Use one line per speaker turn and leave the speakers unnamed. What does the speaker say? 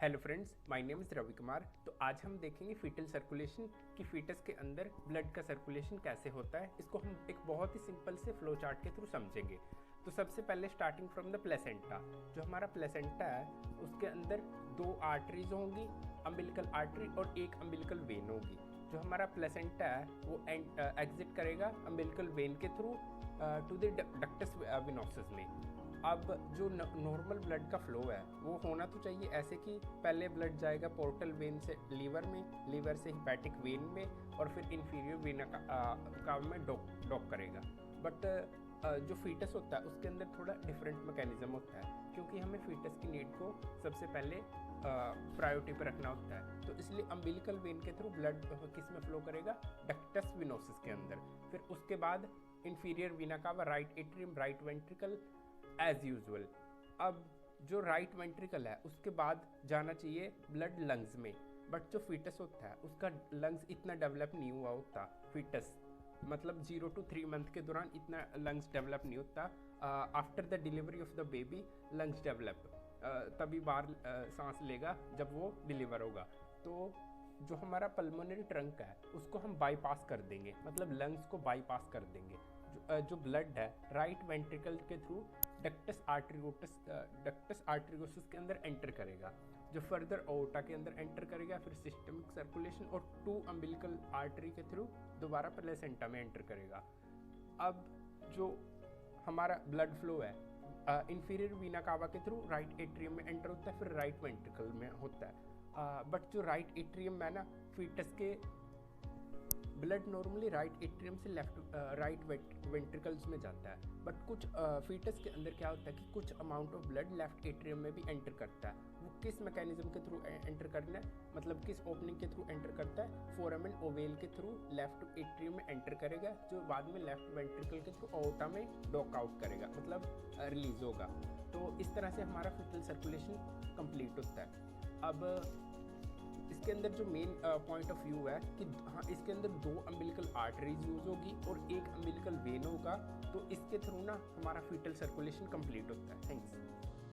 Hello friends, my name is Ravi Kumar. तो आज हम देखेंगे फीटल सर्कुलेशन कि फीटस के अंदर ब्लड का सर्कुलेशन कैसे होता है। इसको हम एक बहुत ही सिंपल से फ्लो चार्ट के थ्रू समझेंगे। तो सबसे पहले स्टार्टिंग फ्रॉम द प्लेसेंटा, जो हमारा प्लेसेंटा है उसके अंदर दो आर्टरीज होंगी, अम्बिलिकल आर्टरी और एक अम्बिलिकल वेन होगी। जो हमारा प्लेसेंटा है वो एग्जिट करेगा अम्बिलिकल वेन के through to the ductus venosus में। अब जो नॉर्मल ब्लड का फ्लो है वो होना तो चाहिए ऐसे कि पहले ब्लड जाएगा पोर्टल वेन से लीवर में, लीवर से हिपैटिक वेन में और फिर इन्फीरियर वेना का में डॉक करेगा। बट जो फीटस होता है उसके अंदर थोड़ा डिफरेंट मैकेनिज्म होता है, क्योंकि हमें फीटस की नीड को सबसे पहले प्रायोरिटी पर रखना होता है। तो इसलिए अम्बिलिकल वेन के थ्रू ब्लड किस में फ्लो करेगा, डक्टस विनोसिस के अंदर। फिर उसके बाद inferior vena cava, right atrium, right ventricle as usual. अब जो राइट वेंट्रिकल है उसके बाद जाना चाहिए ब्लड लंग्स में। बट जो फीटस होता है उसका लंग्स इतना डेवलप नहीं हुआ होता। फीटस मतलब 0 to 3 मंथ के दौरान इतना लंग्स डेवलप नहीं होता। After the delivery of the baby lungs develop, तभी बाहर सांस लेगा जब वो डिलीवर होगा। तो जो हमारा पल्मोनरी ट्रंक है उसको हम बाईपास कर देंगे, मतलब लंग्स को बाईपास कर देंगे। जो ब्लड है राइट वेंट्रिकल के थ्रू डक्टस आर्टरियोसिस के अंदर एंटर करेगा, जो फर्दर ओटा के अंदर एंटर करेगा, फिर सिस्टमिक सर्कुलेशन और 2 अम्बिलिकल आर्टरी के थ्रू दोबारा प्लेसेंटा में एंटर करेगा। अब जो हमारा ब्लड फ्लो है इंफीरियर वीना कावा के थ्रू राइट एट्रियम में एंटर होता है, फिर राइट वेंट्रिकल में होता है। बट जो राइट एट्रियम है ना, फीटस के ब्लड नॉर्मली राइट एट्रियम से राइट वेंट्रिकल्स में जाता है। बट कुछ फीटस के अंदर क्या होता है कि कुछ amount of blood left atrium में भी एंटर करता है। वो किस मैकेनिज्म के थ्रू एंटर करना है, मतलब किस ओपनिंग के थ्रू एंटर करता है, फोरामेन ओवेल के थ्रू लेफ्ट एट्रियम में एंटर करेगा, जो बाद में लेफ्ट वेंट्रिकल के थ्रू ओटा में डॉक आउट करेगा, मतलब रिलीज होगा। तो इस तरह से हमारा फीटल सर्कुलेशन कंप्लीट होता है। अब इसके अंदर जो मेन पॉइंट ऑफ व्यू है कि हाँ, इसके अंदर 2 अम्बिलिकल आर्टरीज यूज होगी और 1 अम्बिलिकल वेन होगा। तो इसके थ्रू ना हमारा फीटल सर्कुलेशन कंप्लीट होता है। थैंक्स।